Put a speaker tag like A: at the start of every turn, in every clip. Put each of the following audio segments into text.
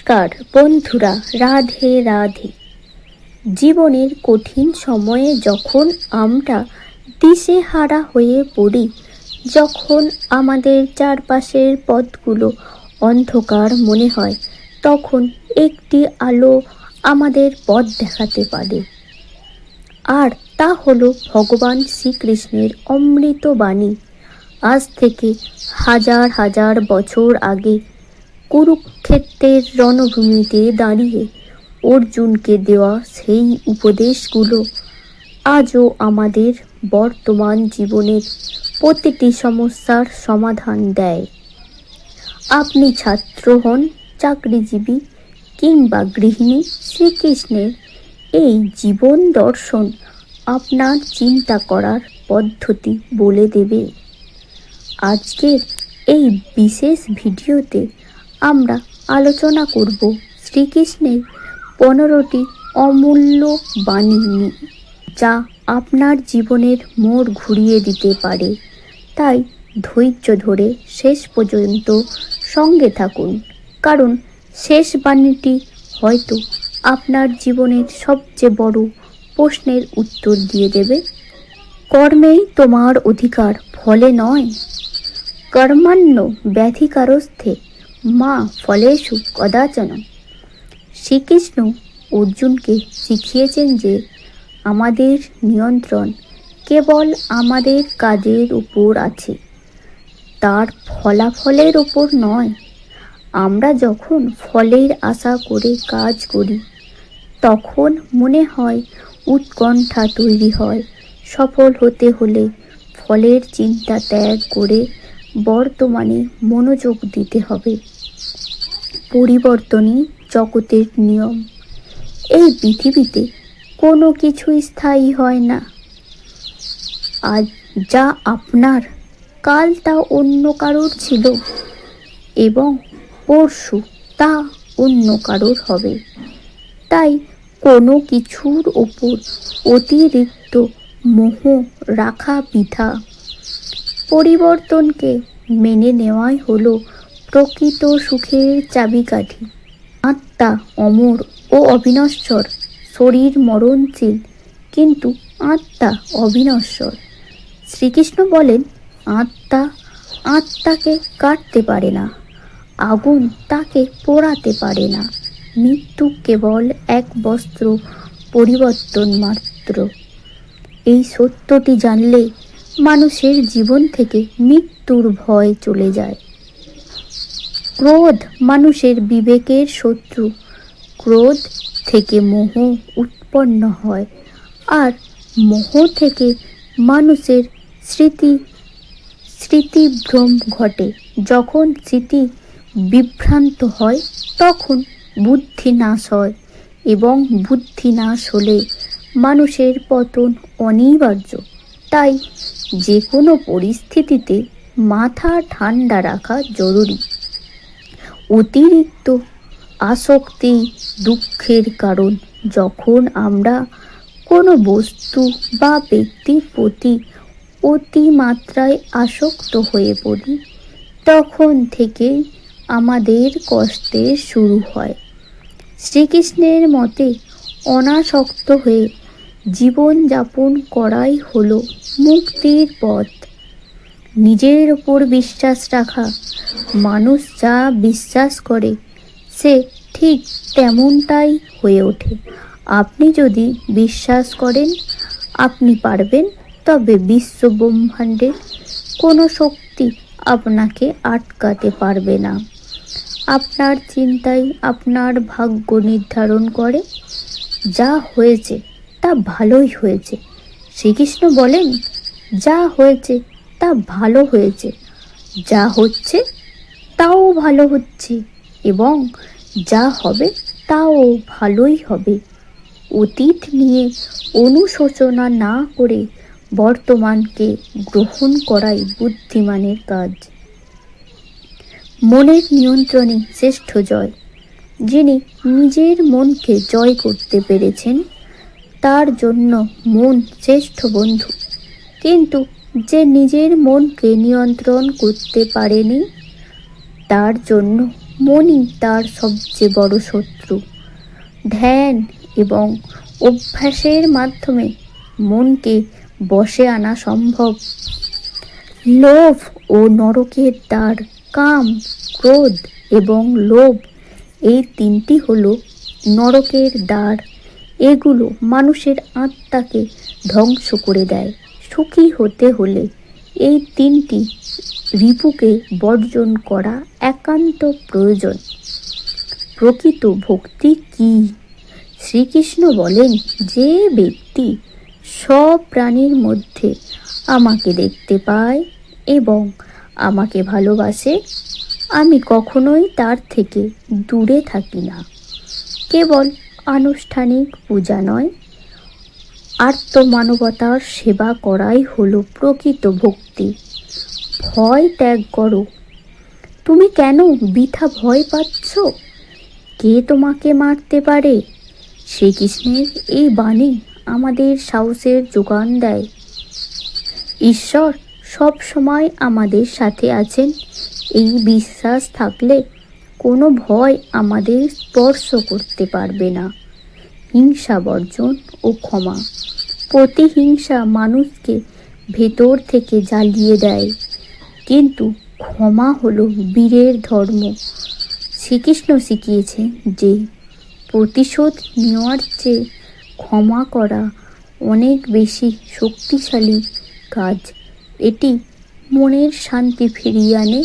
A: নমস্কার বন্ধুরা, রাধে রাধে। জীবনের কঠিন সময়ে যখন আমরা দিশেহারা হয়ে পড়ি, যখন আমাদের চারপাশের পথগুলো অন্ধকার মনে হয়, তখন একটি আলো আমাদের পথ দেখাতে পারে। আর তা হলো ভগবান শ্রীকৃষ্ণের অমৃত বাণী। আজ থেকে হাজার হাজার বছর আগে কুরুক্ষেত্রের রণভূমিতে দাঁড়িয়ে অর্জুনকে দেওয়া সেই উপদেশগুলো আজও আমাদের বর্তমান জীবনের প্রতিটি সমস্যার সমাধান দেয়। আপনি ছাত্র হন, চাকরিজীবী কিংবা গৃহিণী, শ্রীকৃষ্ণের এই জীবন দর্শন আপনার চিন্তা করার পদ্ধতি বলে দেবে। আজকের এই বিশেষ ভিডিওতে আমরা আলোচনা করব শ্রীকৃষ্ণের 15টি অমূল্য বাণী নিয়ে, যা আপনার জীবনের মোড় ঘুরিয়ে দিতে পারে। তাই ধৈর্য ধরে শেষ পর্যন্ত সঙ্গে থাকুন, কারণ শেষ বাণীটি হয়তো আপনার জীবনের সবচেয়ে বড় প্রশ্নের উত্তর দিয়ে দেবে। কর্মেই তোমার অধিকার, ফলে নয়। কর্মাণ্য ব্যাধিকারস্থে মা ফলেষু কদাচন। শ্রীকৃষ্ণ অর্জুনকে শিখিয়েছেন যে আমাদের নিয়ন্ত্রণ কেবল আমাদের কাজের উপর আছে, তার ফলাফলের উপর নয়। আমরা যখন ফলের আশা করে কাজ করি, তখন মনে হয় উৎকণ্ঠা তৈরি হয়। সফল হতে হলে ফলের চিন্তা ত্যাগ করে বর্তমানে মনোযোগ দিতে হবে। পরিবর্তনই জগতের নিয়ম। এই পৃথিবীতে কোনো কিছুই স্থায়ী হয় না। আজ যা আপনার, কাল তা অন্য কারোর ছিল, এবং পরশু তা অন্য কারোর হবে। তাই কোনো কিছুর ওপর অতিরিক্ত মোহ রাখা বৃথা। পরিবর্তনকে মেনে নেওয়াই হলো প্রকৃত সুখের চাবিকাঠি। আত্মা অমর ও অবিনশ্বর। শরীর মরণশীল, কিন্তু আত্মা অবিনশ্বর। শ্রীকৃষ্ণ বলেন, আত্মাকে কাটতে পারে না, আগুন তাকে পোড়াতে পারে না। মৃত্যু কেবল এক বস্ত্র পরিবর্তন মাত্র। এই সত্যটি জানলে মানুষের জীবন থেকে মৃত্যুর ভয় চলে যায়। ক্রোধ মানুষের বিবেকের শত্রু। ক্রোধ থেকে মোহ উৎপন্ন হয়, আর মোহ থেকে মানুষের স্মৃতিভ্রম ঘটে। যখন স্মৃতি বিভ্রান্ত হয়, তখন বুদ্ধি নাশ হয়, এবং বুদ্ধি নাশ হলে মানুষের পতন অনিবার্য। তাই যে কোনো পরিস্থিতিতে মাথা ঠান্ডা রাখা জরুরি। অতিরিক্ত আসক্তি দুঃখের কারণ। যখন আমরা কোনো বস্তু বা ব্যক্তির প্রতি অতিমাত্রায় আসক্ত হয়ে পড়ি, তখন থেকেই আমাদের কষ্টের শুরু হয়। শ্রীকৃষ্ণের মতে অনাসক্ত হয়ে জীবন যাপন করাই হলো মুক্তির পথ। নিজের ওপর বিশ্বাস রাখা। মানুষ যা বিশ্বাস করে সে ঠিক তেমনটাই হয়ে ওঠে। আপনি যদি বিশ্বাস করেন আপনি পারবেন, তবে বিশ্ব ব্রহ্মাণ্ডের কোনো শক্তি আপনাকে আটকাতে পারবে না। আপনার চিন্তাই আপনার ভাগ্য নির্ধারণ করে। যা হয়েছে তা ভালোই হয়েছে। শ্রীকৃষ্ণ বলেন, যা হয়েছে তা ভালো হয়েছে, যা হচ্ছে তাও ভালো হচ্ছে, এবং যা হবে তাও ভালোই হবে। অতীত নিয়ে অনুশোচনা না করে বর্তমানকে গ্রহণ করাই বুদ্ধিমানের কাজ। মনের নিয়ন্ত্রণই শ্রেষ্ঠ জয়। যিনি নিজের মনকে জয় করতে পেরেছেন, তার জন্য মন শ্রেষ্ঠ বন্ধু। কিন্তু যে নিজের মনকে নিয়ন্ত্রণ করতে পারেনি, তার জন্য মনই তার সবচেয়ে বড় শত্রু। ধ্যান এবং অভ্যাসের মাধ্যমে মনকে বশে আনা সম্ভব। লোভ ও নরকের দ্বার, কাম, ক্রোধ এবং লোভ, এই তিনটি হলো নরকের দ্বার। এগুলো মানুষের আত্মাকে ধ্বংস করে দেয়। সুখী হতে হলে এই তিনটি রিপুকে বর্জন করা একান্ত প্রয়োজন। প্রকৃত ভক্তি কি? শ্রীকৃষ্ণ বলেন, যে ব্যক্তি সব প্রাণীর মধ্যে আমাকে দেখতে পায় এবং আমাকে ভালোবাসে, আমি কখনোই তার থেকে দূরে থাকি না। কেবল আনুষ্ঠানিক পূজা নয়, আত্মমানবতার সেবা করাই হলো প্রকৃত ভক্তি। ভয় ত্যাগ করো। তুমি কেন বৃথা ভয় পাচ্ছ? কে তোমাকে মারতে পারে? শ্রীকৃষ্ণের এই বাণী আমাদের সাহসের যোগান দেয়। ঈশ্বর সব সময় আমাদের সাথে আছেন, এই বিশ্বাস থাকলে কোনো ভয় আমাদের স্পর্শ করতে পারবে না। হিংসা বর্জন ও ক্ষমা। প্রতিহিংসা মানুষকে ভেতর থেকে জ্বালিয়ে দেয়, কিন্তু ক্ষমা হলো বীরের ধর্ম। শ্রীকৃষ্ণ শিখিয়েছেন যে প্রতিশোধ নেওয়ার চেয়ে ক্ষমা করা অনেক বেশি শক্তিশালী কাজ। এটি মনের শান্তি ফিরিয়ে আনে।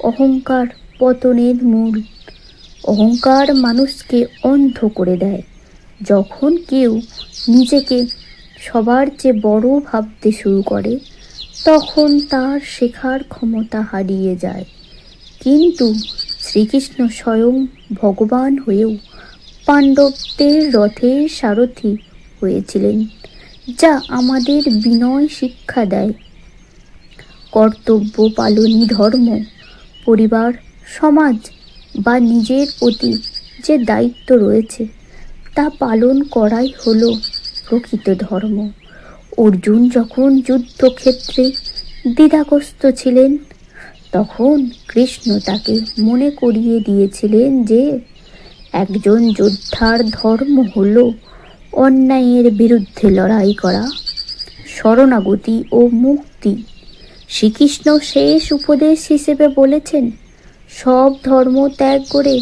A: অহংকার পতনের মূল। অহংকার মানুষকে অন্ধ করে দেয়। যখন কেউ নিজেকে সবার চেয়ে বড় ভাবতে শুরু করে, তখন তার শেখার ক্ষমতা হারিয়ে যায়। কিন্তু শ্রীকৃষ্ণ স্বয়ং ভগবান হয়েও পাণ্ডবদের রথের সারথি হয়েছিলেন, যা আমাদের বিনয় শিক্ষা দেয়। কর্তব্য পালনই ধর্ম। পরিবার, সমাজ বা নিজের প্রতি যে দায়িত্ব রয়েছে তা পালন করাই হলো প্রকৃত ধর্ম। অর্জুন যখন যুদ্ধক্ষেত্রে দ্বিধাগ্রস্ত ছিলেন, তখন কৃষ্ণ তাকে মনে করিয়ে দিয়েছিলেন যে একজন যোদ্ধার ধর্ম হলো অন্যায়ের বিরুদ্ধে লড়াই করা, শরণাগতি ও মুক্তি। শ্রীকৃষ্ণ শেষ উপদেশ হিসেবে বলেছেন, সব ধর্ম ত্যাগ করে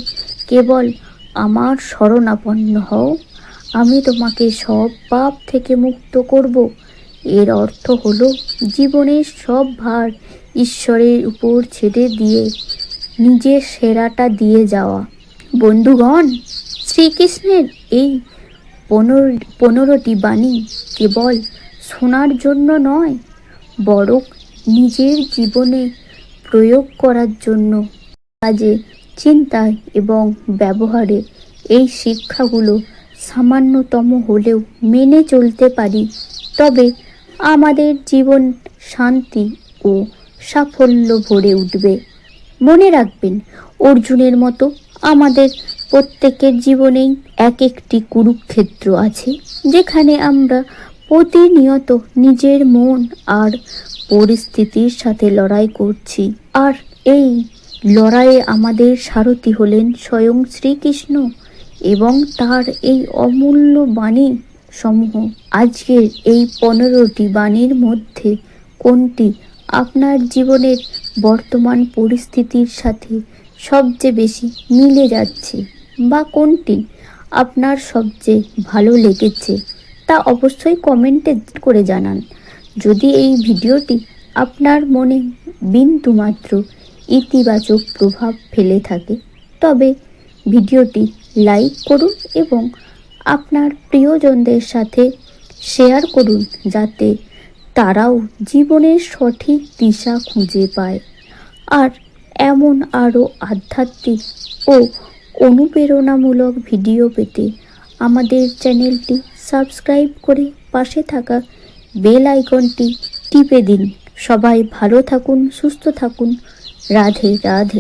A: কেবল আমার শরণাপন্ন হও, আমি তোমাকে সব পাপ থেকে মুক্ত করব। এর অর্থ হলো জীবনের সব ভার ঈশ্বরের উপর ছেড়ে দিয়ে নিজের সেরাটা দিয়ে যাওয়া। বন্ধুগণ, শ্রীকৃষ্ণের এই 15টি বাণী কেবল শোনার জন্য নয়, বরং নিজের জীবনে প্রয়োগ করার জন্য। কাজে, চিন্তায় এবং ব্যবহারে এই শিক্ষাগুলো সামান্যতম হলেও মেনে চলতে পারি, তবে আমাদের জীবন শান্তি ও সাফল্য ভরে উঠবে। মনে রাখবেন, অর্জুনের মতো আমাদের প্রত্যেকের জীবনেই এক একটি কুরুক্ষেত্র আছে, যেখানে আমরা প্রতিনিয়ত নিজের মন আর পরিস্থিতির সাথে লড়াই করছি। আর এই লড়াইয়ে আমাদের সারথি হলেন স্বয়ং শ্রীকৃষ্ণ এবং তার এই অমূল্য বাণী সমূহ। আজকের এই 15টি বাণীর মধ্যে কোনটি আপনার জীবনের বর্তমান পরিস্থিতির সাথে সবচেয়ে বেশি মিলে যাচ্ছে, বা কোনটি আপনার সবচেয়ে ভালো লেগেছে, তা অবশ্যই কমেন্টে করে জানান। যদি এই ভিডিওটি আপনার মনে বিন্দুমাত্র ইতিবাচক প্রভাব ফেলে থাকে, তবে ভিডিওটি লাইক করুন এবং আপনার প্রিয়জনদের সাথে শেয়ার করুন, যাতে তারাও জীবনের সঠিক দিশা খুঁজে পায়। আর এমন আরও আধ্যাত্মিক ও অনুপ্রেরণামূলক ভিডিও পেতে আমাদের চ্যানেলটি সাবস্ক্রাইব করে পাশে থাকা বেল আইকনটি টিপে দিন। সবাই ভালো থাকুন, সুস্থ থাকুন। রাধে রাধে।